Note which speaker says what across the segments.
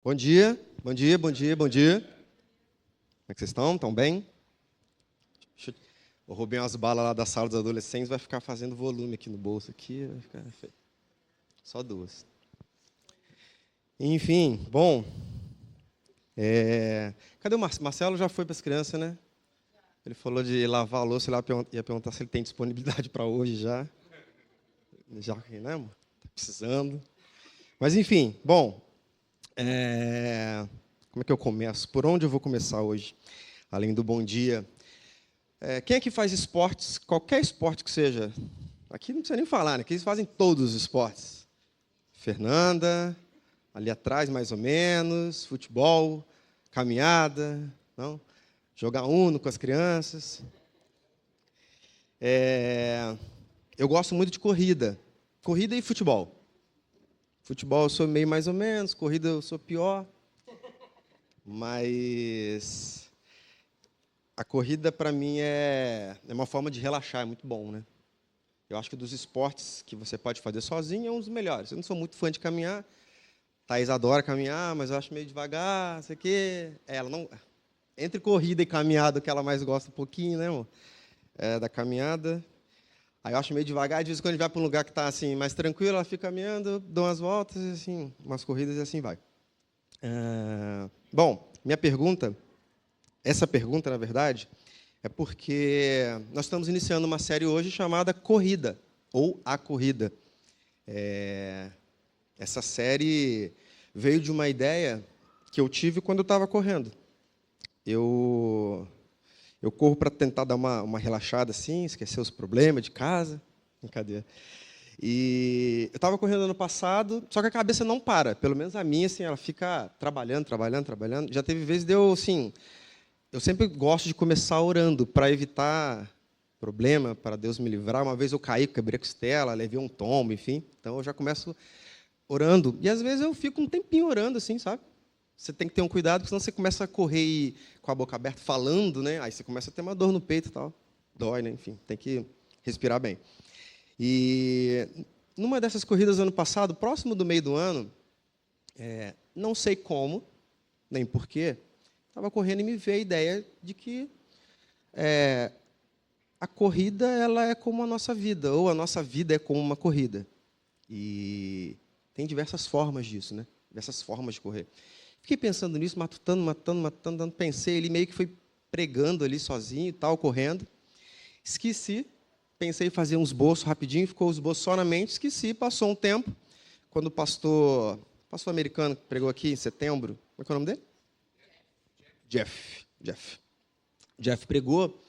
Speaker 1: Bom dia, bom dia, bom dia, bom dia. Como é que vocês estão? Estão bem? Eu roubei umas balas lá da sala dos adolescentes, vai ficar fazendo volume aqui no bolso. Aqui, vai ficar feio. Só duas. Enfim, bom. Cadê o Marcelo? Já foi para as crianças, né? Ele falou de lavar a louça, ele ia perguntar se ele tem disponibilidade para hoje já. Já, né, amor? Tá precisando. Mas, enfim, bom. Como é que eu começo? Por onde eu vou começar hoje? Além do bom dia. Quem é que faz esportes, qualquer esporte que seja? Aqui não precisa nem falar, né? Aqui eles fazem todos os esportes. Fernanda, ali atrás mais ou menos, futebol, caminhada, não? Jogar Uno com as crianças. Eu gosto muito de corrida. Corrida e futebol. Futebol eu sou meio mais ou menos, corrida eu sou pior. Mas a corrida, para mim, é uma forma de relaxar, é muito bom, né? Eu acho que dos esportes que você pode fazer sozinho é um dos melhores. Eu não sou muito fã de caminhar. Thaís adora caminhar, mas eu acho meio devagar, não sei o quê. Ela não... Entre corrida e caminhada, o que ela mais gosta um pouquinho, né, amor? Da caminhada. Aí eu acho meio devagar, de vez em quando a gente vai para um lugar que está assim, mais tranquilo, ela fica caminhando, dou umas voltas, assim, umas corridas e assim vai. Bom, essa pergunta, na verdade, é porque nós estamos iniciando uma série hoje chamada Corrida, ou A Corrida. Essa série veio de uma ideia que eu tive quando eu estava correndo. Eu corro para tentar dar uma relaxada, assim, esquecer os problemas de casa. Brincadeira. E eu estava correndo ano passado, só que a cabeça não para. Pelo menos a minha, assim, ela fica trabalhando, trabalhando, trabalhando. Já teve vezes de eu, assim... Eu sempre gosto de começar orando para evitar problema, para Deus me livrar. Uma vez eu caí, quebrei a costela, levei um tombo, enfim. Então eu já começo orando. E às vezes eu fico um tempinho orando, assim, sabe? Você tem que ter um cuidado, porque senão você começa a correr com a boca aberta falando, né? Aí você começa a ter uma dor no peito e tal. Dói, né? Enfim, tem que respirar bem. E numa dessas corridas ano passado, próximo do meio do ano, não sei como, nem porquê, estava correndo e me veio a ideia de que a corrida ela é como a nossa vida, ou a nossa vida é como uma corrida. E tem diversas formas disso, né? Diversas formas de correr. Fiquei pensando nisso, matutando, pensei, ele meio que foi pregando ali sozinho e tal, correndo. Esqueci, pensei em fazer um esboço rapidinho, ficou o esboço só na mente, esqueci, passou um tempo. Quando o pastor americano que pregou aqui em setembro, como é que é o nome dele? Jeff pregou.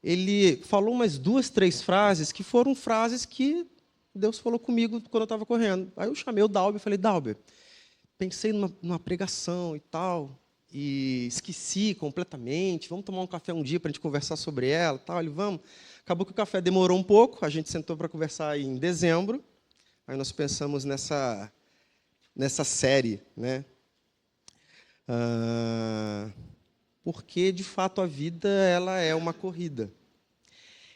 Speaker 1: Ele falou umas 2, 3 frases que foram frases que Deus falou comigo quando eu estava correndo. Aí eu chamei o Dalber e falei, Dalber, pensei numa pregação e tal, e esqueci completamente, vamos tomar um café um dia para a gente conversar sobre ela. Tal. Ele, vamos. Acabou que o café demorou um pouco, a gente sentou para conversar em dezembro, aí nós pensamos nessa série, né? Porque, de fato, a vida ela é uma corrida.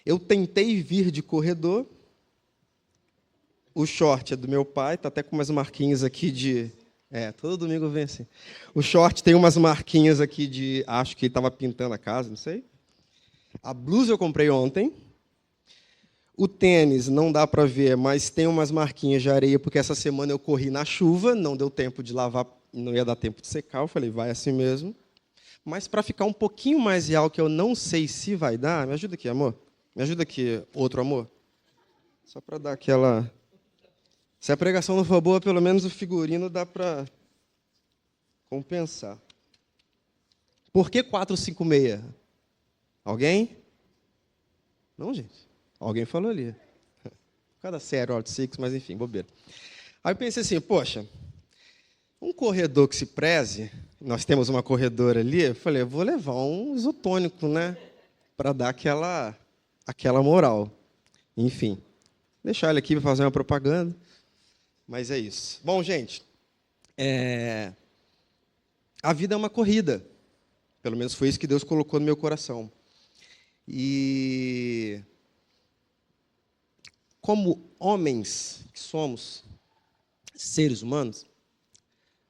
Speaker 1: Eu tentei vir de corredor, o short é do meu pai, está até com umas marquinhas aqui de... todo domingo vem assim. O short tem umas marquinhas aqui de... Acho que ele estava pintando a casa, não sei. A blusa eu comprei ontem. O tênis não dá para ver, mas tem umas marquinhas de areia, porque essa semana eu corri na chuva, não deu tempo de lavar, não ia dar tempo de secar. Eu falei, vai assim mesmo. Mas para ficar um pouquinho mais real, que eu não sei se vai dar... Me ajuda aqui, amor. Me ajuda aqui, outro amor. Só para dar aquela... Se a pregação não for boa, pelo menos o figurino dá para compensar. Por que 456? Alguém? Não, gente. Alguém falou ali. Cada série, Odd Six, mas enfim, bobeira. Aí eu pensei assim, poxa, um corredor que se preze, nós temos uma corredora ali, eu falei, eu vou levar um isotônico, né? Para dar aquela moral. Enfim, deixar ele aqui para fazer uma propaganda. Mas é isso. Bom, gente, a vida é uma corrida. Pelo menos foi isso que Deus colocou no meu coração. E como homens que somos, seres humanos,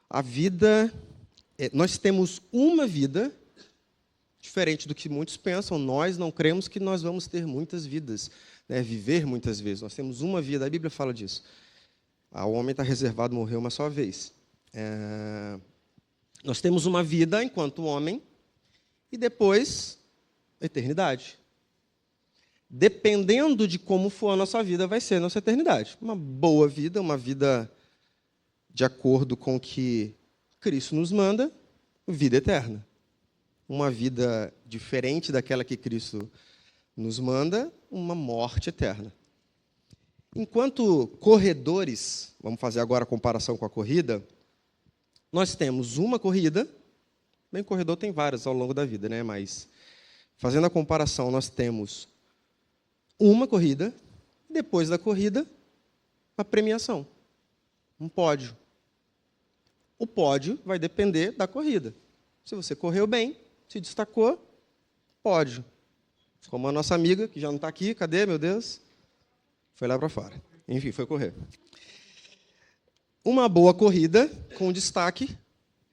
Speaker 1: A vida, nós temos uma vida, diferente do que muitos pensam, nós não cremos que nós vamos ter muitas vidas, né, viver muitas vezes. Nós temos uma vida, a Bíblia fala disso. O homem está reservado morrer uma só vez. Nós temos uma vida enquanto homem e depois a eternidade. Dependendo de como for a nossa vida, vai ser a nossa eternidade. Uma boa vida, uma vida de acordo com o que Cristo nos manda, vida eterna. Uma vida diferente daquela que Cristo nos manda, uma morte eterna. Enquanto corredores, vamos fazer agora a comparação com a corrida, nós temos uma corrida, bem, corredor tem várias ao longo da vida, né? Mas, fazendo a comparação, nós temos uma corrida, depois da corrida, a premiação, um pódio. O pódio vai depender da corrida. Se você correu bem, se destacou, pódio. Como a nossa amiga, que já não está aqui, cadê, meu Deus? Foi lá para fora. Enfim, foi correr. Uma boa corrida, com destaque,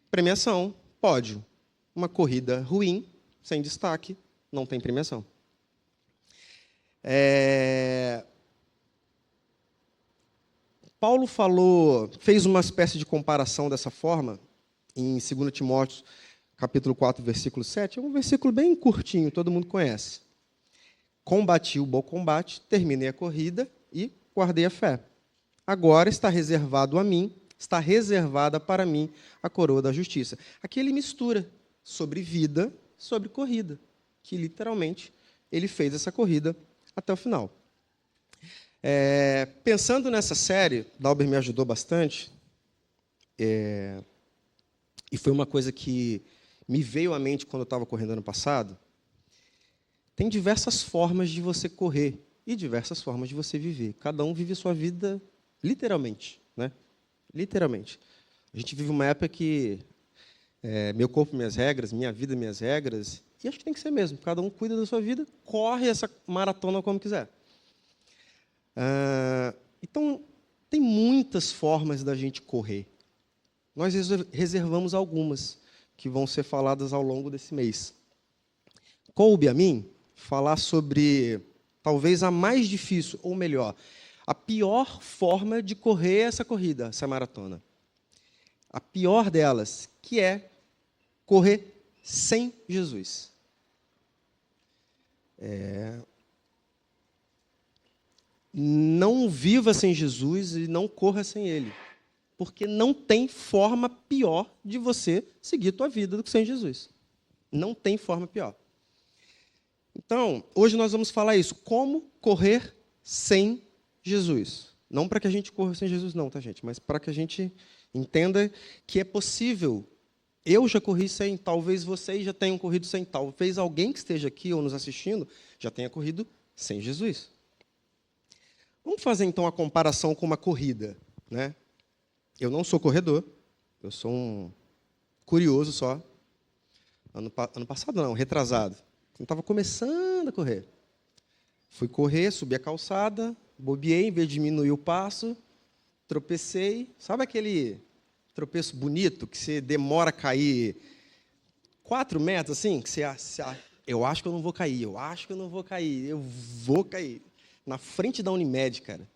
Speaker 1: premiação, pódio. Uma corrida ruim, sem destaque, não tem premiação. Paulo fez uma espécie de comparação dessa forma, em 2 Timóteo, capítulo 4, versículo 7. É um versículo bem curtinho, todo mundo conhece. Combati o bom combate, terminei a corrida e guardei a fé. Agora está reservada para mim a coroa da justiça. Aqui ele mistura sobre vida, sobre corrida, que literalmente ele fez essa corrida até o final. Pensando nessa série, Dalber me ajudou bastante, e foi uma coisa que me veio à mente quando eu estava correndo ano passado. Tem diversas formas de você correr e diversas formas de você viver. Cada um vive sua vida literalmente, né? Literalmente. A gente vive uma época que meu corpo, minhas regras, minha vida, minhas regras, e acho que tem que ser mesmo. Cada um cuida da sua vida, corre essa maratona como quiser. Então, tem muitas formas da gente correr. Nós reservamos algumas que vão ser faladas ao longo desse mês. Coube a mim falar sobre, talvez, a mais difícil, ou melhor, a pior forma de correr essa corrida, essa maratona. A pior delas, que é correr sem Jesus. Não viva sem Jesus e não corra sem Ele. Porque não tem forma pior de você seguir a tua vida do que sem Jesus. Não tem forma pior. Então, hoje nós vamos falar isso. Como correr sem Jesus. Não para que a gente corra sem Jesus, não, tá, gente? Mas para que a gente entenda que é possível. Eu já corri sem, talvez vocês já tenham corrido sem, talvez alguém que esteja aqui ou nos assistindo já tenha corrido sem Jesus. Vamos fazer, então, a comparação com uma corrida, né? Eu não sou corredor, eu sou um curioso só. Ano passado, não, retrasado. Eu estava começando a correr. Fui correr, subi a calçada, bobeei, em vez de diminuir o passo, tropecei. Sabe aquele tropeço bonito que você demora a cair 4 metros, assim? Que eu acho que eu não vou cair, eu vou cair. Na frente da Unimed, cara.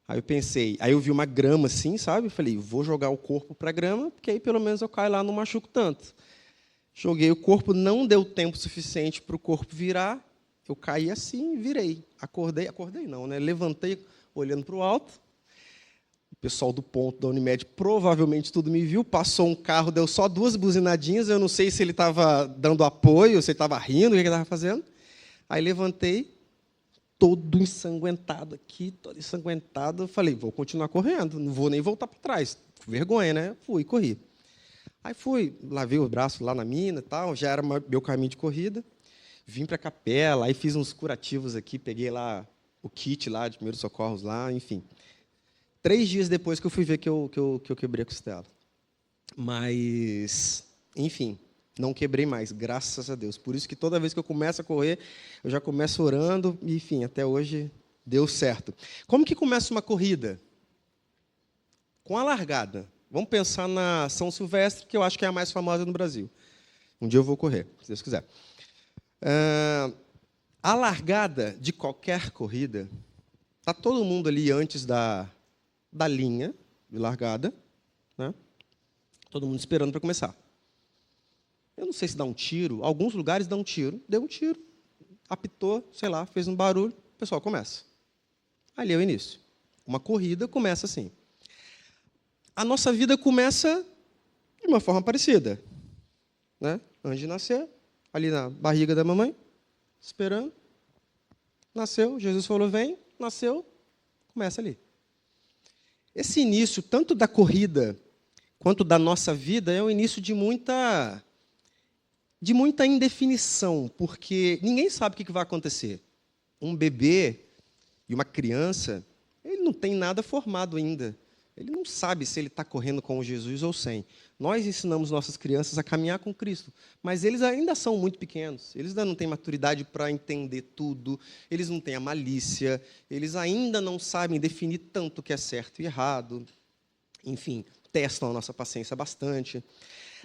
Speaker 1: Aí eu pensei, aí eu vi uma grama assim, sabe? Eu falei, vou jogar o corpo para a grama, porque aí pelo menos eu caio lá, não machuco tanto. Joguei o corpo, não deu tempo suficiente para o corpo virar, eu caí assim e virei. Acordei não, né? Levantei olhando para o alto. O pessoal do ponto da Unimed provavelmente tudo me viu, passou um carro, deu só 2 buzinadinhas, eu não sei se ele estava dando apoio, se ele estava rindo, o que ele estava fazendo. Aí levantei, todo ensanguentado aqui, todo ensanguentado. Eu falei, vou continuar correndo, não vou nem voltar para trás. Vergonha, né? Fui, corri. Aí fui, lavei os braços lá na mina e tal, já era meu caminho de corrida. Vim para a capela, aí fiz uns curativos aqui, peguei lá o kit lá de primeiros socorros lá, enfim. 3 dias depois que eu fui ver que eu quebrei a costela. Mas, enfim, não quebrei mais, graças a Deus. Por isso que toda vez que eu começo a correr, eu já começo orando, e, enfim, até hoje deu certo. Como que começa uma corrida? Com a largada. Vamos pensar na São Silvestre, que eu acho que é a mais famosa no Brasil. Um dia eu vou correr, se Deus quiser. A largada de qualquer corrida, está todo mundo ali antes da linha de largada, né? Todo mundo esperando para começar. Eu não sei se dá um tiro, alguns lugares dão um tiro, deu um tiro, apitou, sei lá, fez um barulho, o pessoal começa. Ali é o início. Uma corrida começa assim. A nossa vida começa de uma forma parecida, né? Antes de nascer, ali na barriga da mamãe, esperando. Nasceu, Jesus falou, vem, nasceu, começa ali. Esse início, tanto da corrida quanto da nossa vida, é o início de muita indefinição, porque ninguém sabe o que vai acontecer. Um bebê e uma criança, ele não tem nada formado ainda. Ele não sabe se ele está correndo com Jesus ou sem. Nós ensinamos nossas crianças a caminhar com Cristo, mas eles ainda são muito pequenos. Eles ainda não têm maturidade para entender tudo, eles não têm a malícia, eles ainda não sabem definir tanto o que é certo e errado. Enfim, testam a nossa paciência bastante.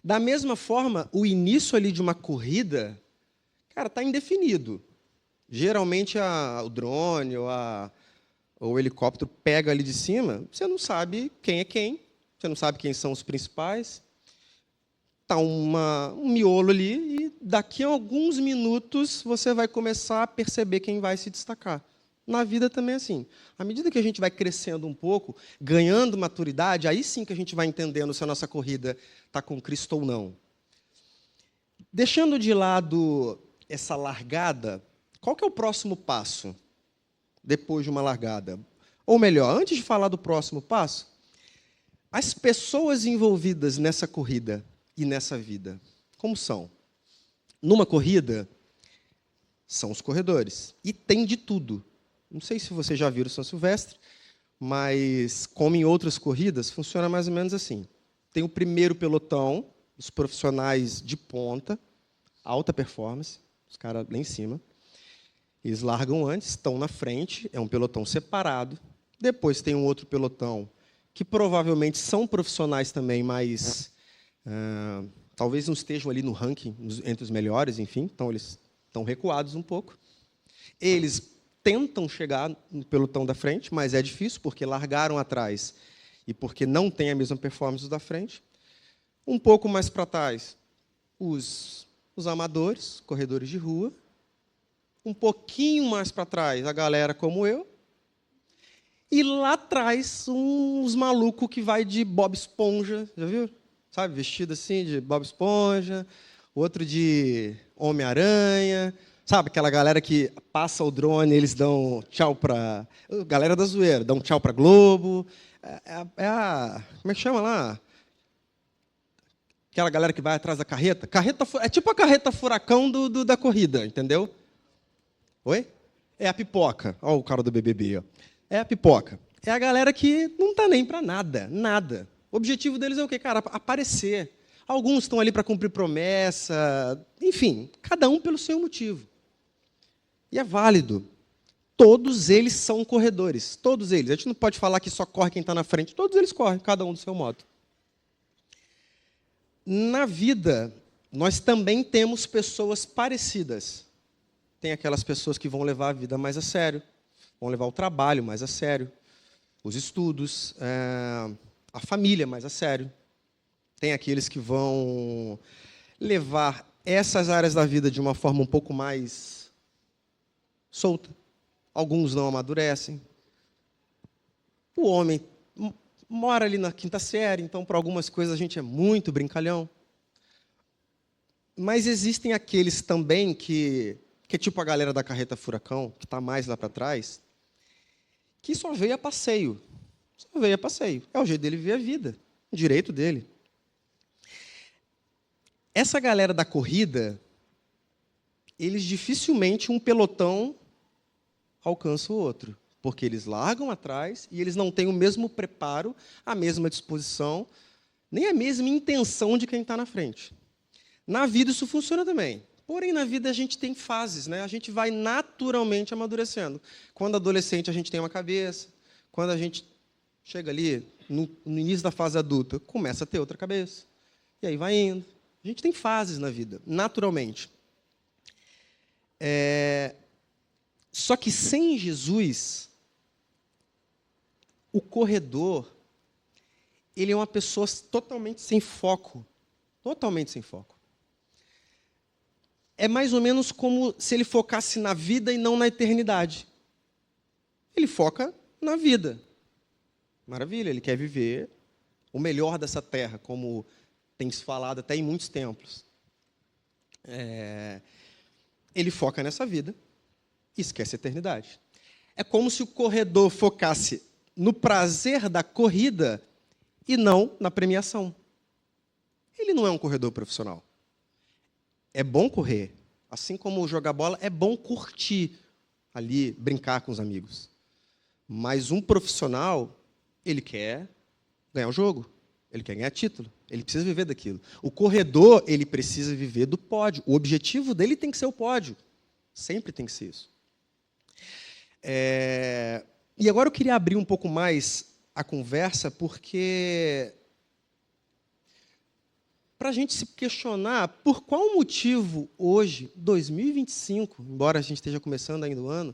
Speaker 1: Da mesma forma, o início ali de uma corrida, cara, está indefinido. Geralmente o drone ou o helicóptero pega ali de cima, você não sabe quem é quem, você não sabe quem são os principais. Está um miolo ali e daqui a alguns minutos você vai começar a perceber quem vai se destacar. Na vida também é assim. À medida que a gente vai crescendo um pouco, ganhando maturidade, aí sim que a gente vai entendendo se a nossa corrida está com Cristo ou não. Deixando de lado essa largada, qual que é o próximo passo depois de uma largada? Ou melhor, antes de falar do próximo passo, as pessoas envolvidas nessa corrida e nessa vida, como são? Numa corrida, são os corredores. E tem de tudo. Não sei se você já viu o São Silvestre, mas, como em outras corridas, funciona mais ou menos assim. Tem o primeiro pelotão, os profissionais de ponta, alta performance, os caras lá em cima. Eles largam antes, estão na frente, é um pelotão separado. Depois tem um outro pelotão, que provavelmente são profissionais também, mas talvez não estejam ali no ranking, entre os melhores, enfim, então eles estão recuados um pouco. Eles tentam chegar no pelotão da frente, mas é difícil, porque largaram atrás e porque não tem a mesma performance da frente. Um pouco mais para trás, os amadores, corredores de rua. Um pouquinho mais para trás, a galera como eu. E lá atrás, uns malucos que vai de Bob Esponja, já viu? Sabe, vestido assim de Bob Esponja, outro de Homem-Aranha. Sabe, aquela galera que passa o drone, eles dão tchau para... Galera da zoeira, dão tchau para Globo. Como é que chama lá? Aquela galera que vai atrás da carreta. É tipo a carreta furacão da corrida, entendeu? Oi? É a pipoca. Olha o cara do BBB. Ó. É a pipoca. É a galera que não está nem para nada, nada. O objetivo deles é o quê, cara? Aparecer. Alguns estão ali para cumprir promessa. Enfim, cada um pelo seu motivo. E é válido. Todos eles são corredores. Todos eles. A gente não pode falar que só corre quem está na frente. Todos eles correm, cada um do seu modo. Na vida, nós também temos pessoas parecidas. Tem aquelas pessoas que vão levar a vida mais a sério, vão levar o trabalho mais a sério, os estudos, a família mais a sério. Tem aqueles que vão levar essas áreas da vida de uma forma um pouco mais solta. Alguns não amadurecem. O homem mora ali na quinta série, então, para algumas coisas, a gente é muito brincalhão. Mas existem aqueles também que é tipo a galera da carreta furacão, que está mais lá para trás, que só veio a passeio. Só veio a passeio. É o jeito dele ver a vida, o direito dele. Essa galera da corrida, eles dificilmente, um pelotão alcança o outro, porque eles largam atrás e eles não têm o mesmo preparo, a mesma disposição, nem a mesma intenção de quem está na frente. Na vida isso funciona também. Porém, na vida a gente tem fases, né? A gente vai naturalmente amadurecendo. Quando adolescente a gente tem uma cabeça, quando a gente chega ali no início da fase adulta, começa a ter outra cabeça. E aí vai indo. A gente tem fases na vida, naturalmente. Só que sem Jesus, o corredor, ele é uma pessoa totalmente sem foco. Totalmente sem foco. É mais ou menos como se ele focasse na vida e não na eternidade. Ele foca na vida. Maravilha, ele quer viver o melhor dessa terra, como tem se falado até em muitos templos. Ele foca nessa vida e esquece a eternidade. É como se o corredor focasse no prazer da corrida e não na premiação. Ele não é um corredor profissional. É bom correr, assim como jogar bola, é bom curtir ali, brincar com os amigos. Mas um profissional, ele quer ganhar o jogo, ele quer ganhar título, ele precisa viver daquilo. O corredor, ele precisa viver do pódio. O objetivo dele tem que ser o pódio. Sempre tem que ser isso. E agora eu queria abrir um pouco mais a conversa, porque para a gente se questionar por qual motivo hoje, 2025, embora a gente esteja começando ainda o ano,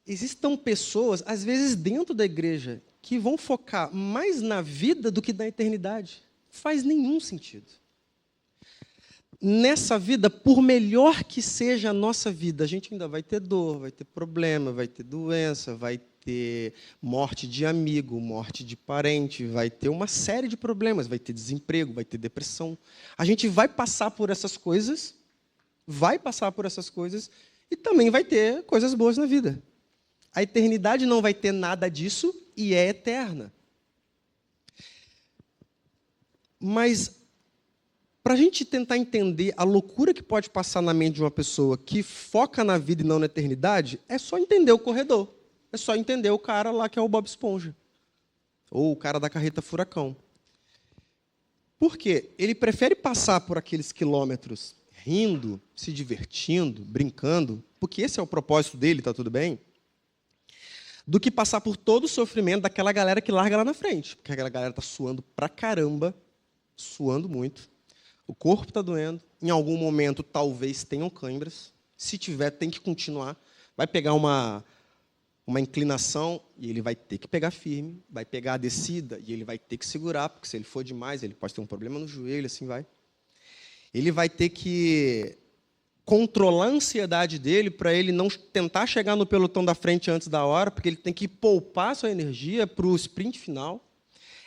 Speaker 1: existam pessoas, às vezes dentro da igreja, que vão focar mais na vida do que na eternidade. Não faz nenhum sentido. Nessa vida, por melhor que seja a nossa vida, a gente ainda vai ter dor, vai ter problema, vai ter doença, vai ter morte de amigo, morte de parente, vai ter uma série de problemas, vai ter desemprego, vai ter depressão. A gente vai passar por essas coisas, e também vai ter coisas boas na vida. A eternidade não vai ter nada disso e é eterna. Mas, para a gente tentar entender a loucura que pode passar na mente de uma pessoa que foca na vida e não na eternidade, é só entender o corredor. É só entender o cara lá que é o Bob Esponja. Ou o cara da carreta furacão. Por quê? Ele prefere passar por aqueles quilômetros rindo, se divertindo, brincando, porque esse é o propósito dele, está tudo bem, do que passar por todo o sofrimento daquela galera que larga lá na frente. Porque aquela galera está suando pra caramba, suando muito. O corpo está doendo. Em algum momento, talvez tenham câimbras. Se tiver, tem que continuar. Vai pegar uma inclinação e ele vai ter que pegar firme. Vai pegar a descida e ele vai ter que segurar, porque se ele for demais, ele pode ter um problema no joelho, assim vai. Ele vai ter que controlar a ansiedade dele para ele não tentar chegar no pelotão da frente antes da hora, porque ele tem que poupar sua energia para o sprint final.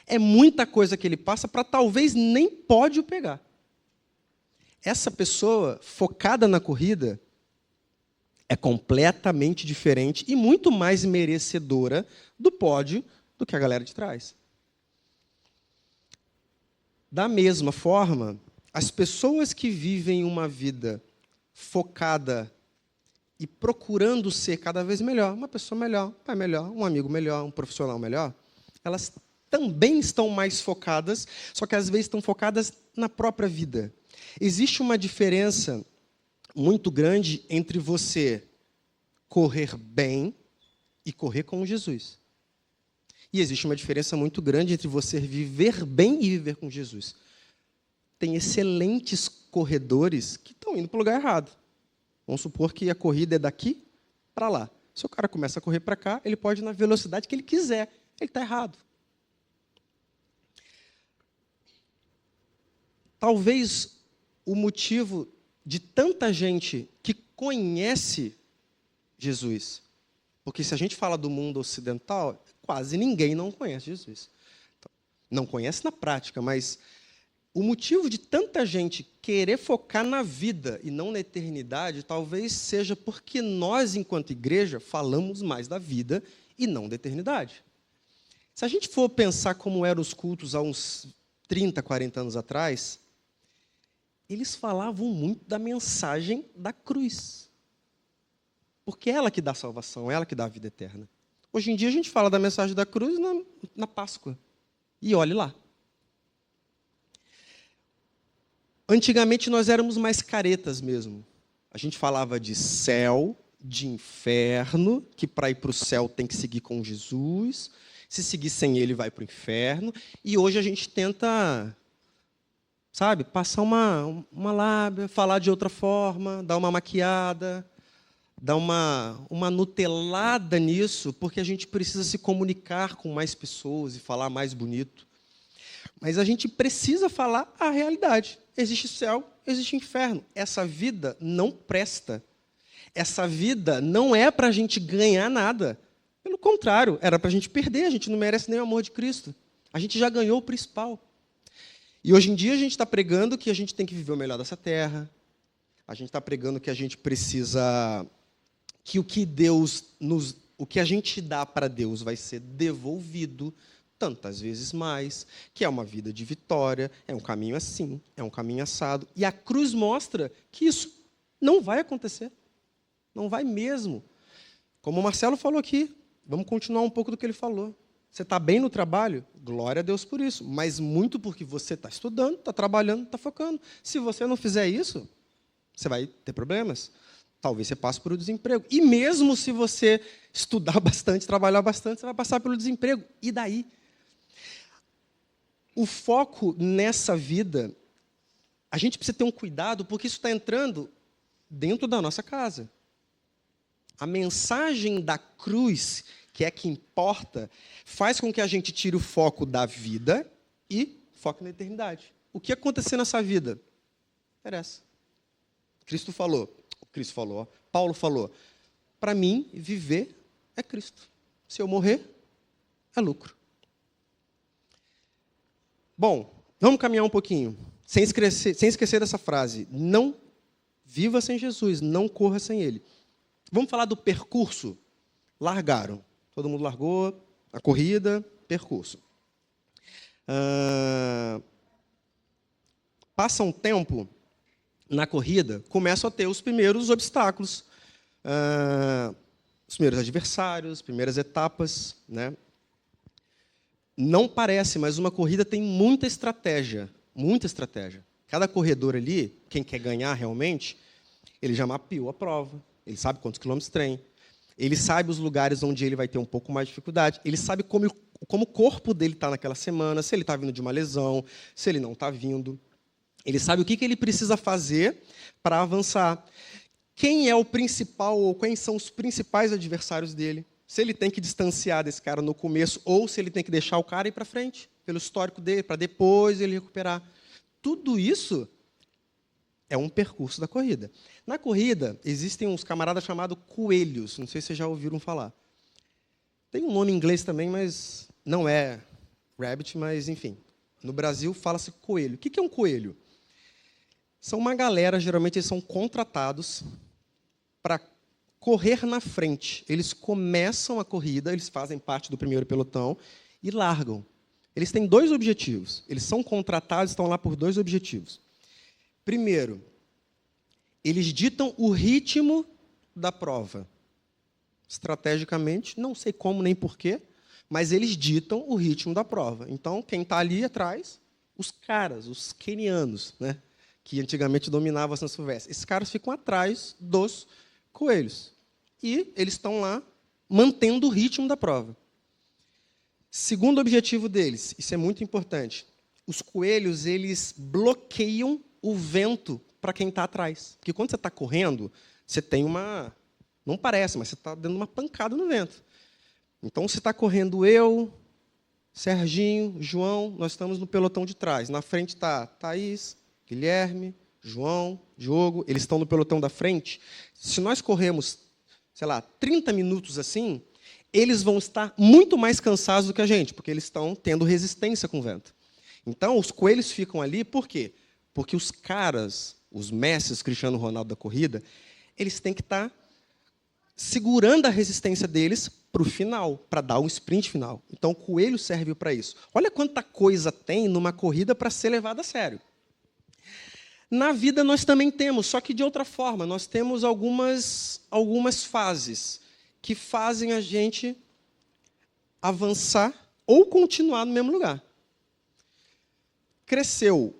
Speaker 1: É muita coisa que ele passa para talvez nem pódio pegar. Essa pessoa focada na corrida é completamente diferente e muito mais merecedora do pódio do que a galera de trás. Da mesma forma, as pessoas que vivem uma vida focada e procurando ser cada vez melhor, uma pessoa melhor, um pai melhor, um amigo melhor, um profissional melhor, elas também estão mais focadas, só que às vezes estão focadas na própria vida. Existe uma diferença muito grande entre você correr bem e correr com Jesus. E existe uma diferença muito grande entre você viver bem e viver com Jesus. Tem excelentes corredores que estão indo para o lugar errado. Vamos supor que a corrida é daqui para lá. Se o cara começa a correr para cá, ele pode ir na velocidade que ele quiser. Ele está errado. Talvez o motivo de tanta gente que conhece Jesus, porque se a gente fala do mundo ocidental, quase ninguém não conhece Jesus. Não conhece na prática, mas o motivo de tanta gente querer focar na vida e não na eternidade, talvez seja porque nós, enquanto igreja, falamos mais da vida e não da eternidade. Se a gente for pensar como eram os cultos há uns 30, 40 anos atrás, eles falavam muito da mensagem da cruz. Porque é ela que dá salvação, é ela que dá a vida eterna. Hoje em dia a gente fala da mensagem da cruz na Páscoa. E olhe lá. Antigamente nós éramos mais caretas mesmo. A gente falava de céu, de inferno, que para ir para o céu tem que seguir com Jesus. Se seguir sem ele, vai para o inferno. E hoje a gente tenta, sabe, passar uma lábia, falar de outra forma, dar uma maquiada, dar uma nutelada nisso, porque a gente precisa se comunicar com mais pessoas e falar mais bonito. Mas a gente precisa falar a realidade. Existe céu, existe inferno. Essa vida não presta. Essa vida não é para a gente ganhar nada. Pelo contrário, era para a gente perder. A gente não merece nem o amor de Cristo. A gente já ganhou o principal. E hoje em dia a gente está pregando que a gente tem que viver o melhor dessa terra. A gente está pregando que a gente precisa... que o que a gente dá para Deus vai ser devolvido tantas vezes mais, que é uma vida de vitória, é um caminho assim, é um caminho assado. E a cruz mostra que isso não vai acontecer. Não vai mesmo. Como o Marcelo falou aqui, vamos continuar um pouco do que ele falou. Você está bem no trabalho? Glória a Deus por isso. Mas muito porque você está estudando, está trabalhando, está focando. Se você não fizer isso, você vai ter problemas. Talvez você passe por um desemprego. E mesmo se você estudar bastante, trabalhar bastante, você vai passar pelo desemprego. E daí? O foco nessa vida, a gente precisa ter um cuidado, porque isso está entrando dentro da nossa casa. A mensagem da cruz, que é que importa, faz com que a gente tire o foco da vida e foque na eternidade. O que acontecer nessa vida? Interessa. Cristo falou, Paulo falou, para mim, viver é Cristo. Se eu morrer, é lucro. Bom, vamos caminhar um pouquinho, sem esquecer dessa frase. Não viva sem Jesus, não corra sem Ele. Vamos falar do percurso. Largaram. Todo mundo largou a corrida, percurso. Passa um tempo na corrida, começam a ter os primeiros obstáculos, os primeiros adversários, as primeiras etapas, né? Não parece, mas uma corrida tem muita estratégia, muita estratégia. Cada corredor ali, quem quer ganhar realmente, ele já mapeou a prova, ele sabe quantos quilômetros tem, ele sabe os lugares onde ele vai ter um pouco mais de dificuldade, ele sabe como o corpo dele está naquela semana, se ele está vindo de uma lesão, se ele não está vindo. Ele sabe o que ele precisa fazer para avançar. Quem é o principal, ou quem são os principais adversários dele. Se ele tem que distanciar desse cara no começo, ou se ele tem que deixar o cara ir para frente, pelo histórico dele, para depois ele recuperar. Tudo isso é um percurso da corrida. Na corrida, existem uns camaradas chamados coelhos. Não sei se vocês já ouviram falar. Tem um nome em inglês também, mas não é rabbit, mas enfim. No Brasil, fala-se coelho. O que é um coelho? São uma galera, geralmente eles são contratados para correr na frente. Eles começam a corrida, eles fazem parte do primeiro pelotão e largam. Eles têm dois objetivos. Eles são contratados, estão lá por dois objetivos. Primeiro, eles ditam o ritmo da prova. Estrategicamente, não sei como nem porquê, mas eles ditam o ritmo da prova. Então, quem está ali atrás, os caras, os quenianos, né, que antigamente dominavam a São Silvestre, esses caras ficam atrás dos coelhos. E eles estão lá mantendo o ritmo da prova. Segundo objetivo deles, isso é muito importante, os coelhos eles bloqueiam o vento para quem está atrás. Porque quando você está correndo, você tem uma... Não parece, mas você está dando uma pancada no vento. Então, se está correndo eu, Serginho, João, nós estamos no pelotão de trás. Na frente está Thaís, Guilherme, João, Diogo, eles estão no pelotão da frente. Se nós corremos, sei lá, 30 minutos assim, eles vão estar muito mais cansados do que a gente, porque eles estão tendo resistência com o vento. Então, os coelhos ficam ali, por quê? Porque os caras, os mestres Cristiano Ronaldo da corrida, eles têm que estar segurando a resistência deles para o final, para dar um sprint final. Então, o coelho serve para isso. Olha quanta coisa tem numa corrida para ser levada a sério. Na vida nós também temos, só que de outra forma. Nós temos algumas fases que fazem a gente avançar ou continuar no mesmo lugar. Cresceu,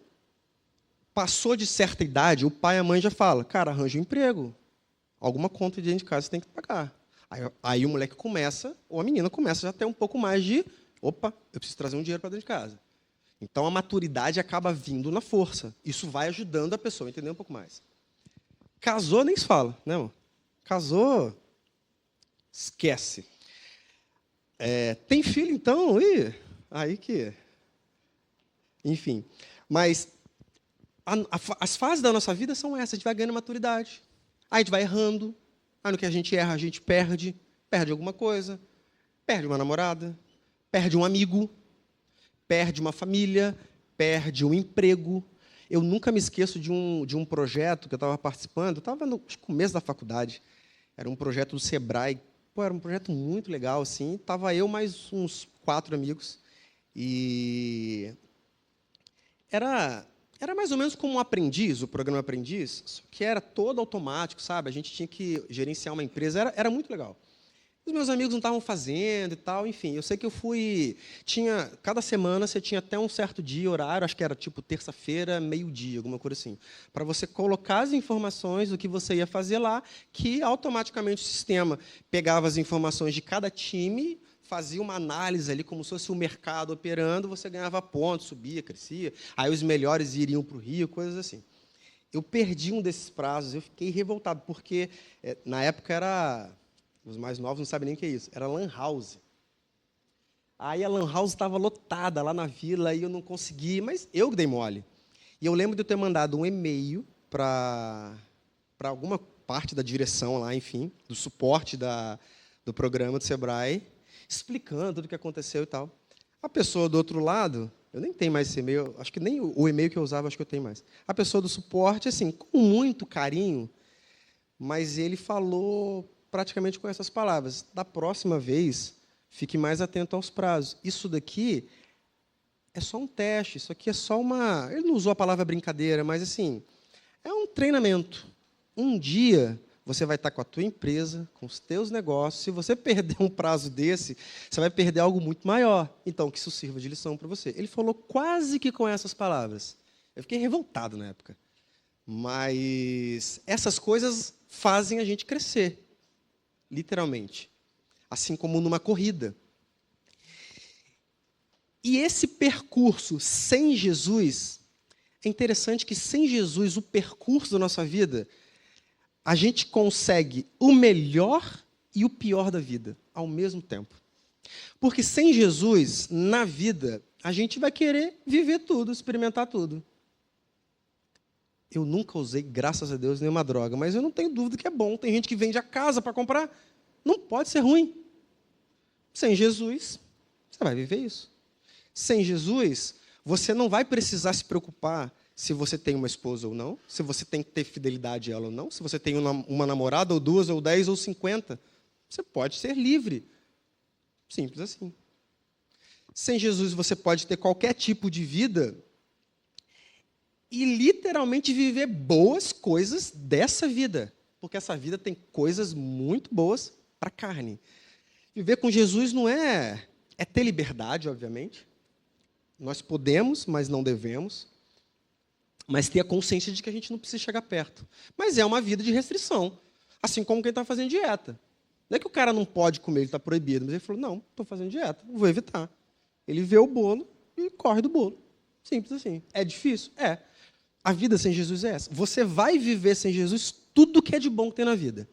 Speaker 1: passou de certa idade, o pai e a mãe já falam, cara, arranja um emprego. Alguma conta de casa você tem que pagar. Aí o moleque começa, ou a menina começa já a ter um pouco mais de Opa, eu preciso trazer um dinheiro para dentro de casa. Então, a maturidade acaba vindo na força. Isso vai ajudando a pessoa a entender um pouco mais. Casou, nem se fala, né, amor? Casou, esquece. Tem filho, então? Aí que... Enfim. Mas as fases da nossa vida são essas. A gente vai ganhando maturidade. Aí a gente vai errando. Aí no que a gente erra, a gente perde. Perde alguma coisa. Perde uma namorada. Perde um amigo. Perde uma família. Perde um emprego. Eu nunca me esqueço de um projeto que eu estava participando. Eu estava no começo da faculdade. Era um projeto do Sebrae. Era um projeto muito legal, assim. Estava eu mais uns 4 amigos. E era mais ou menos como um aprendiz, o programa Aprendiz, só que era todo automático, sabe? A gente tinha que gerenciar uma empresa. Era muito legal. Os meus amigos não estavam fazendo e tal, enfim. Eu sei que eu fui... Cada semana você tinha até um certo dia, horário, acho que era tipo terça-feira, meio-dia, alguma coisa assim, para você colocar as informações do que você ia fazer lá, que automaticamente o sistema pegava as informações de cada time, fazia uma análise ali, como se fosse o mercado operando, você ganhava pontos, subia, crescia, aí os melhores iriam para o Rio, coisas assim. Eu perdi um desses prazos, eu fiquei revoltado, porque na época era... Os mais novos não sabem nem o que é isso. Era lan house. Aí a lan house estava lotada lá na vila e eu não consegui, mas eu dei mole. E eu lembro de eu ter mandado um e-mail para alguma parte da direção lá, enfim, do suporte do programa do Sebrae, explicando tudo o que aconteceu e tal. A pessoa do outro lado, eu nem tenho mais esse e-mail, acho que nem o e-mail que eu usava, acho que eu tenho mais. A pessoa do suporte, assim, com muito carinho, mas ele falou praticamente com essas palavras: da próxima vez, fique mais atento aos prazos. Isso daqui é só um teste, isso aqui é só uma... Ele não usou a palavra brincadeira, mas, assim, é um treinamento. Um dia, você vai estar com a tua empresa, com os teus negócios. Se você perder um prazo desse, você vai perder algo muito maior. Então, que isso sirva de lição para você. Ele falou quase que com essas palavras. Eu fiquei revoltado na época. Mas essas coisas fazem a gente crescer. Literalmente. Assim como numa corrida. E esse percurso sem Jesus, é interessante que sem Jesus, o percurso da nossa vida, a gente consegue o melhor e o pior da vida ao mesmo tempo. Porque sem Jesus, na vida, a gente vai querer viver tudo, experimentar tudo. Eu nunca usei, graças a Deus, nenhuma droga, mas eu não tenho dúvida que é bom. Tem gente que vende a casa para comprar. Não pode ser ruim. Sem Jesus, você vai viver isso. Sem Jesus, você não vai precisar se preocupar se você tem uma esposa ou não, se você tem que ter fidelidade a ela ou não, se você tem uma namorada, ou 2, ou 10, ou 50. Você pode ser livre. Simples assim. Sem Jesus, você pode ter qualquer tipo de vida e literalmente viver boas coisas dessa vida. Porque essa vida tem coisas muito boas para a carne. Viver com Jesus não é ter liberdade, obviamente. Nós podemos, mas não devemos. Mas ter a consciência de que a gente não precisa chegar perto. Mas é uma vida de restrição. Assim como quem está fazendo dieta. Não é que o cara não pode comer, ele está proibido. Mas ele falou, não, estou fazendo dieta, vou evitar. Ele vê o bolo e corre do bolo. Simples assim. É difícil? É. A vida sem Jesus é essa. Você vai viver sem Jesus tudo que é de bom que tem na vida.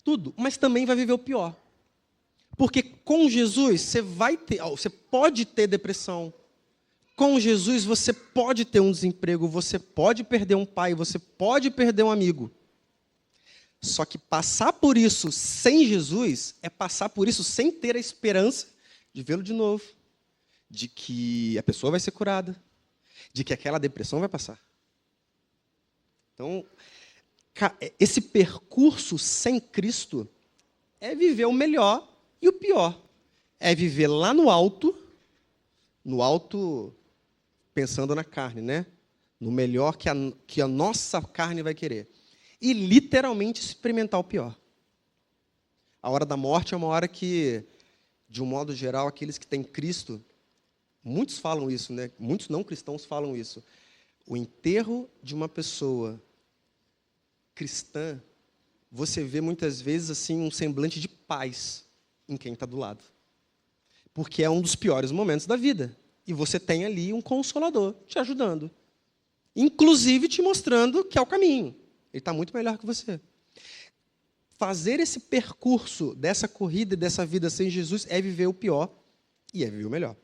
Speaker 1: Tudo. Mas também vai viver o pior. Porque com Jesus você pode ter depressão. Com Jesus você pode ter um desemprego, você pode perder um pai, você pode perder um amigo. Só que passar por isso sem Jesus é passar por isso sem ter a esperança de vê-lo de novo, de que a pessoa vai ser curada, de que aquela depressão vai passar. Então, esse percurso sem Cristo é viver o melhor e o pior. É viver lá no alto pensando na carne, né? No melhor que a nossa carne vai querer. E literalmente experimentar o pior. A hora da morte é uma hora que, de um modo geral, aqueles que têm Cristo, muitos falam isso, né? Muitos não cristãos falam isso. O enterro de uma pessoa cristã, você vê muitas vezes assim um semblante de paz em quem está do lado. porque é um dos piores momentos da vida. E você tem ali um consolador te ajudando, inclusive te mostrando que é o caminho. Ele está muito melhor que você. Fazer esse percurso dessa corrida e dessa vida sem Jesus é viver o pior e é viver o melhor.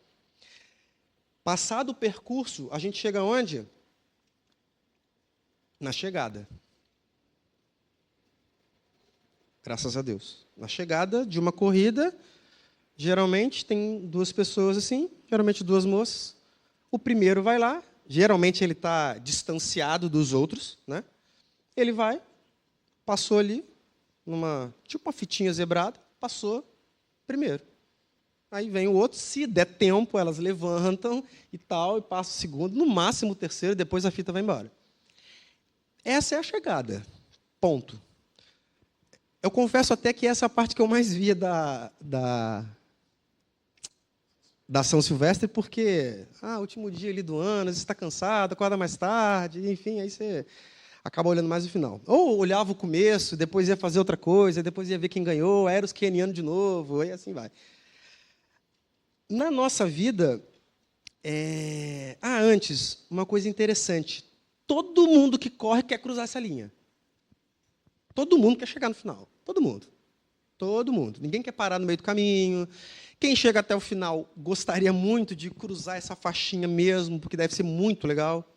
Speaker 1: Passado o percurso, a gente chega onde? Na chegada. Graças a Deus. Na chegada de uma corrida, geralmente tem duas pessoas assim, geralmente duas moças. O primeiro vai lá, geralmente ele está distanciado dos outros, né? Ele vai, passou ali, tipo uma fitinha zebrada, passou primeiro. Aí vem o outro, se der tempo, elas levantam e tal, e passa o segundo, no máximo o terceiro, depois a fita vai embora. Essa é a chegada. Ponto. Eu confesso até que essa é a parte que eu mais via da São Silvestre, porque, último dia ali do ano, você está cansado, acorda mais tarde, enfim, aí você acaba olhando mais no final. Ou olhava o começo, depois ia fazer outra coisa, depois ia ver quem ganhou, era os quenianos de novo, e assim vai. Na nossa vida, antes, uma coisa interessante. Todo mundo que corre quer cruzar essa linha. Todo mundo quer chegar no final. Todo mundo. Todo mundo. Ninguém quer parar no meio do caminho. Quem chega até o final gostaria muito de cruzar essa faixinha mesmo, porque deve ser muito legal.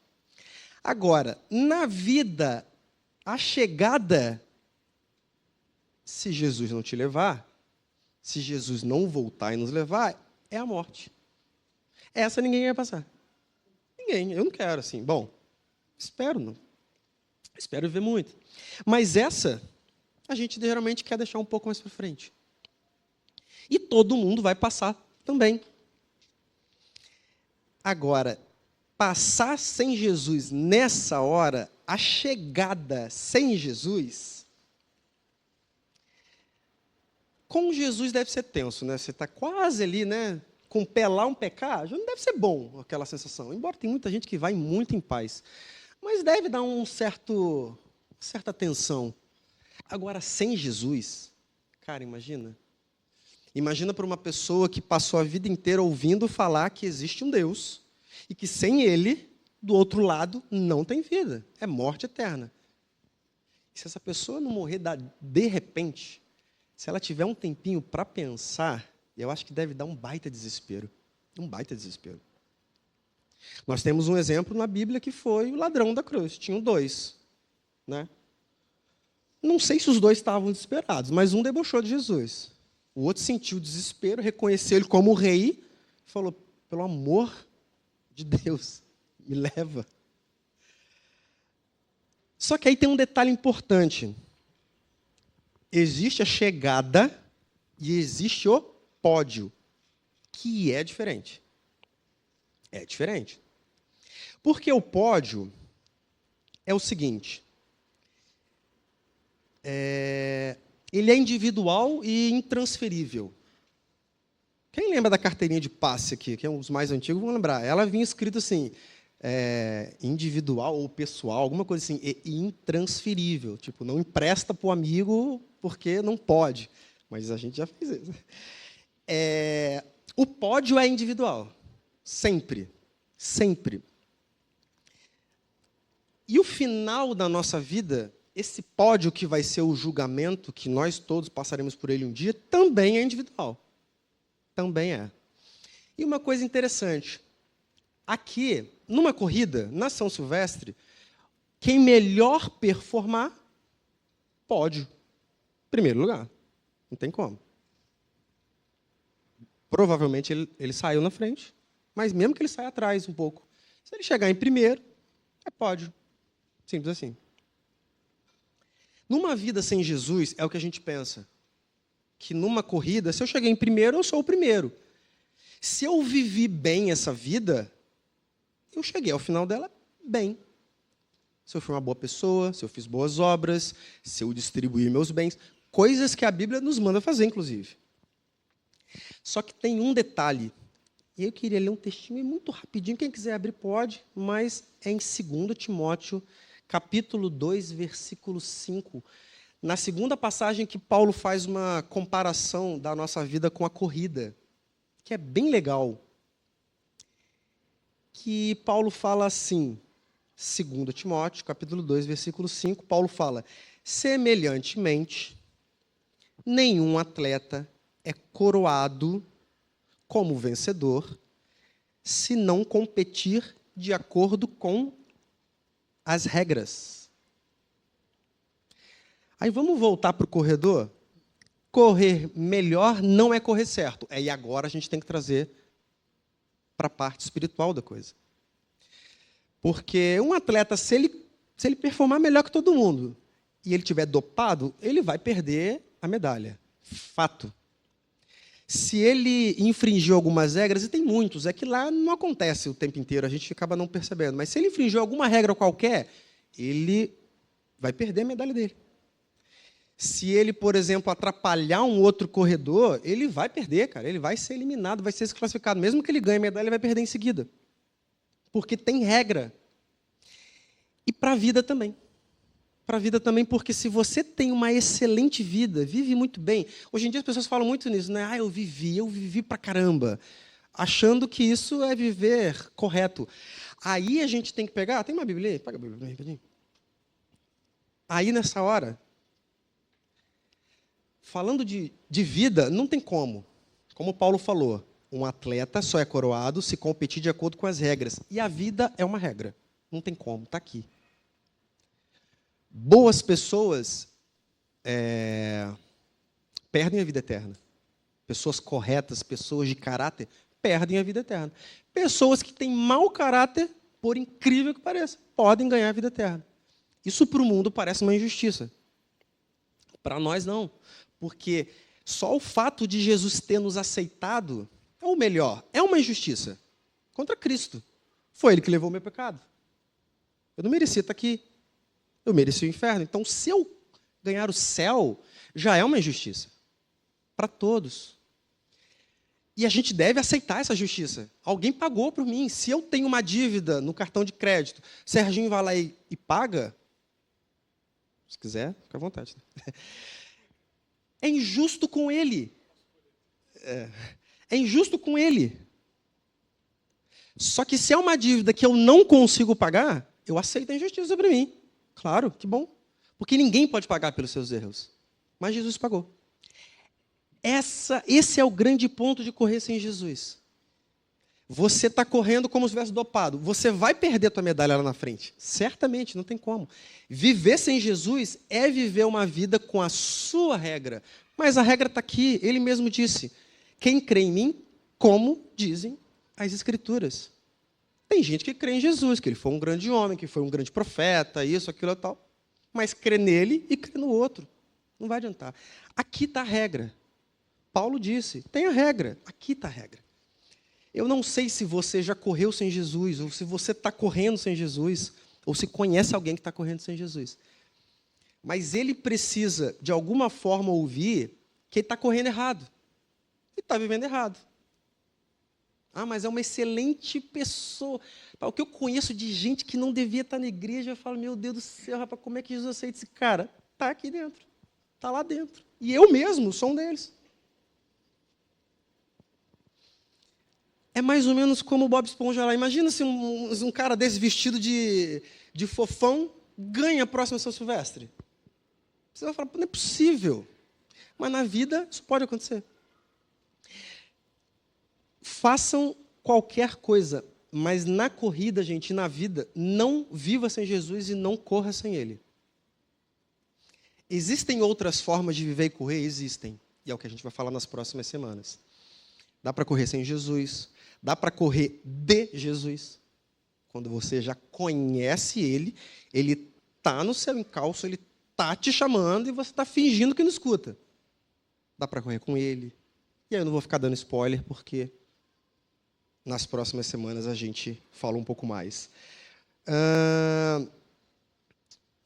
Speaker 1: Agora, na vida, a chegada, se Jesus não te levar, se Jesus não voltar e nos levar, é a morte. Essa ninguém vai passar. Ninguém. Eu não quero, assim. Bom, espero não. Espero viver muito. Mas essa, a gente geralmente quer deixar um pouco mais para frente. E todo mundo vai passar também. Agora, passar sem Jesus nessa hora, a chegada sem Jesus, com Jesus deve ser tenso, né? Você está quase ali, né? Com o pé lá, um pé cá, já não deve ser bom aquela sensação. Embora tem muita gente que vai muito em paz. Mas deve dar certa tensão. Agora, sem Jesus, cara, imagina. Imagina para uma pessoa que passou a vida inteira ouvindo falar que existe um Deus e que sem Ele, do outro lado, não tem vida. É morte eterna. E se essa pessoa não morrer de repente, se ela tiver um tempinho para pensar, eu acho que deve dar um baita desespero. Um baita desespero. Nós temos um exemplo na Bíblia que foi o ladrão da cruz. Tinham dois, né? Não sei se os dois estavam desesperados, mas um debochou de Jesus. O outro sentiu desespero, reconheceu ele como rei e falou, pelo amor de Deus, me leva. Só que aí tem um detalhe importante. Existe a chegada e existe o pódio, que é diferente. É diferente. Porque o pódio é o seguinte, ele é individual e intransferível. Quem lembra da carteirinha de passe aqui, que é um dos mais antigos, vão lembrar. Ela vinha escrito assim, individual ou pessoal, alguma coisa assim, e intransferível. Tipo, não empresta para o amigo porque não pode. Mas a gente já fez isso. O pódio é individual. Sempre. Sempre. E o final da nossa vida, esse pódio que vai ser o julgamento, que nós todos passaremos por ele um dia, também é individual. Também é. E uma coisa interessante, aqui, numa corrida, na São Silvestre, quem melhor performar, pódio. Primeiro lugar. Não tem como. Provavelmente ele saiu na frente, mas mesmo que ele saia atrás um pouco, se ele chegar em primeiro, é pódio. Simples assim. Numa vida sem Jesus, é o que a gente pensa. Que numa corrida, se eu cheguei em primeiro, eu sou o primeiro. Se eu vivi bem essa vida, eu cheguei ao final dela bem. Se eu fui uma boa pessoa, se eu fiz boas obras, se eu distribuí meus bens, coisas que a Bíblia nos manda fazer, inclusive. Só que tem um detalhe, e eu queria ler um textinho muito rapidinho, quem quiser abrir pode, mas é em 2 Timóteo, capítulo 2, versículo 5, na segunda passagem que Paulo faz uma comparação da nossa vida com a corrida. que é bem legal, que Paulo fala assim, 2 Timóteo, capítulo 2, versículo 5, Paulo fala: semelhantemente, nenhum atleta é coroado como vencedor se não competir de acordo com as regras. Aí vamos voltar para o corredor? Correr melhor não é correr certo. E agora a gente tem que trazer para a parte espiritual da coisa. Porque um atleta, se ele performar melhor que todo mundo e ele estiver dopado, ele vai perder a medalha. Fato. Se ele infringiu algumas regras, e tem muitos, é que lá não acontece o tempo inteiro, a gente acaba não percebendo, mas se ele infringiu alguma regra qualquer, ele vai perder a medalha dele. Se ele, por exemplo, atrapalhar um outro corredor, ele vai perder, cara, ele vai ser eliminado, vai ser desclassificado. Mesmo que ele ganhe a medalha, ele vai perder em seguida. Porque tem regra. E para a vida também. Para a vida também, porque se você tem uma excelente vida, vive muito bem. Hoje em dia as pessoas falam muito nisso, né? Ah, eu vivi pra caramba. Achando que isso é viver correto. Aí a gente tem que pegar... Tem uma Bíblia aí? Pega a Bíblia rapidinho. Aí, nessa hora, falando de vida, não tem como. Como Paulo falou, um atleta só é coroado se competir de acordo com as regras. E a vida é uma regra. Não tem como, está aqui. Boas pessoas perdem a vida eterna. Pessoas corretas, pessoas de caráter, perdem a vida eterna. Pessoas que têm mau caráter, por incrível que pareça, podem ganhar a vida eterna. Isso para o mundo parece uma injustiça. Para nós, não. Porque só o fato de Jesus ter nos aceitado, ou melhor, é uma injustiça contra Cristo. Foi Ele que levou o meu pecado. Eu não merecia estar aqui. Eu mereci o inferno. Então, se eu ganhar o céu, já é uma injustiça. Para todos. E a gente deve aceitar essa justiça. Alguém pagou por mim. Se eu tenho uma dívida no cartão de crédito, Serginho vai lá e paga, se quiser, fica à vontade. É injusto com ele. É injusto com ele. Só que se é uma dívida que eu não consigo pagar, eu aceito a injustiça para mim. Claro, que bom. Porque ninguém pode pagar pelos seus erros. Mas Jesus pagou. Esse é o grande ponto de correr sem Jesus. Você está correndo como se estivesse dopado. Você vai perder a tua medalha lá na frente. Certamente, não tem como. Viver sem Jesus é viver uma vida com a sua regra. Mas a regra está aqui. Ele mesmo disse: quem crê em mim, como dizem as Escrituras. Tem gente que crê em Jesus, que ele foi um grande homem, que foi um grande profeta, isso, aquilo e tal. Mas crê nele e crê no outro. Não vai adiantar. Aqui está a regra. Paulo disse, tem a regra. Aqui está a regra. Eu não sei se você já correu sem Jesus, ou se você está correndo sem Jesus, ou se conhece alguém que está correndo sem Jesus. Mas ele precisa, de alguma forma, ouvir que ele está correndo errado. E está vivendo errado. Ah, mas é uma excelente pessoa. O que eu conheço de gente que não devia estar na igreja, eu falo, meu Deus do céu, rapaz, como é que Jesus aceita esse cara? Está aqui dentro. Está lá dentro. E eu mesmo sou um deles. É mais ou menos como o Bob Esponja lá. Imagina se um cara desse vestido de fofão ganha a próxima São Silvestre. Você vai falar, não é possível. Mas na vida isso pode acontecer. Façam qualquer coisa, mas na corrida, gente, na vida, não viva sem Jesus e não corra sem Ele. Existem outras formas de viver e correr? Existem. E é o que a gente vai falar nas próximas semanas. Dá para correr sem Jesus. Dá para correr de Jesus. Quando você já conhece Ele, Ele está no seu encalço, Ele está te chamando e você está fingindo que não escuta. Dá para correr com Ele. E aí eu não vou ficar dando spoiler, porque nas próximas semanas a gente fala um pouco mais.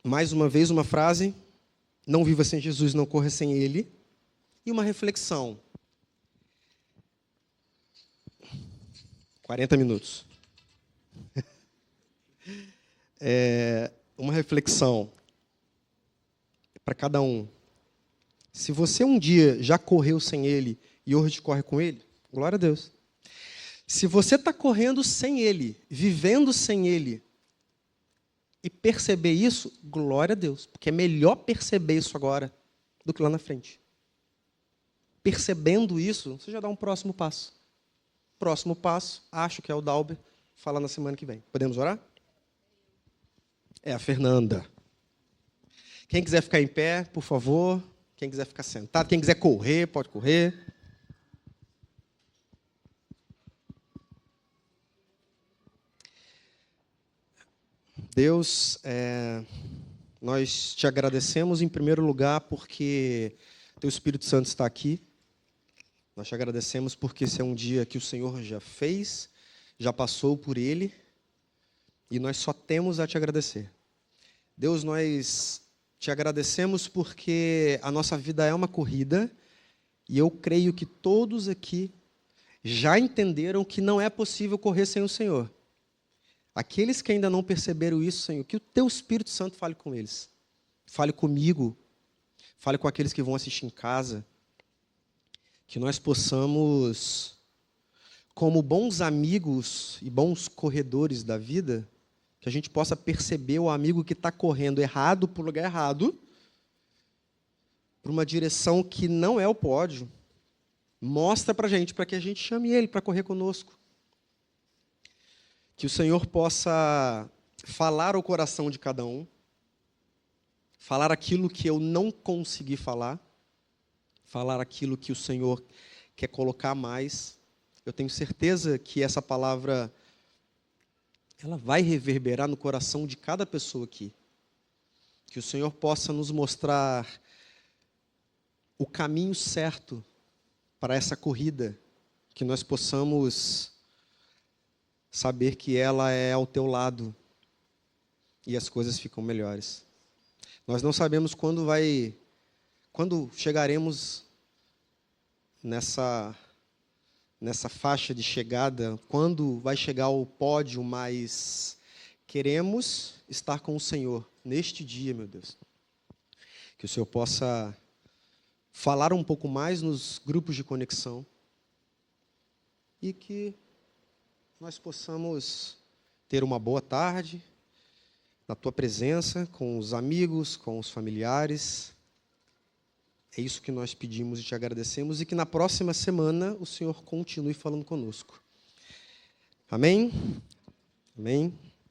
Speaker 1: Mais uma vez, uma frase. Não viva sem Jesus, não corra sem Ele. E uma reflexão. 40 minutos. Uma reflexão para cada um. Se você um dia já correu sem Ele e hoje corre com Ele, glória a Deus. Se você está correndo sem Ele, vivendo sem Ele, e perceber isso, glória a Deus, porque é melhor perceber isso agora do que lá na frente. Percebendo isso, você já dá um próximo passo. Próximo passo, acho que é o Dalber, falar na semana que vem. Podemos orar? É a Fernanda. Quem quiser ficar em pé, por favor. Quem quiser ficar sentado. Quem quiser correr, pode correr. Deus, nós te agradecemos em primeiro lugar porque Teu Espírito Santo está aqui. Nós te agradecemos porque esse é um dia que o Senhor já fez, já passou por ele, e nós só temos a te agradecer. Deus, nós te agradecemos porque a nossa vida é uma corrida, e eu creio que todos aqui já entenderam que não é possível correr sem o Senhor. Aqueles que ainda não perceberam isso, Senhor, que o Teu Espírito Santo fale com eles. Fale comigo, fale com aqueles que vão assistir em casa, que nós possamos, como bons amigos e bons corredores da vida, que a gente possa perceber o amigo que está correndo errado para o lugar errado, para uma direção que não é o pódio. Mostra para a gente, para que a gente chame ele para correr conosco. Que o Senhor possa falar ao coração de cada um, falar aquilo que eu não consegui falar, falar aquilo que o Senhor quer colocar mais. Eu tenho certeza que essa palavra ela vai reverberar no coração de cada pessoa aqui. Que o Senhor possa nos mostrar o caminho certo para essa corrida, que nós possamos saber que ela é ao teu lado e as coisas ficam melhores. Nós não sabemos quando chegaremos nessa faixa de chegada, quando vai chegar o pódio, mas queremos estar com o Senhor neste dia, meu Deus. Que o Senhor possa falar um pouco mais nos grupos de conexão e que nós possamos ter uma boa tarde na Tua presença, com os amigos, com os familiares. É isso que nós pedimos e te agradecemos, e que na próxima semana o Senhor continue falando conosco. Amém? Amém?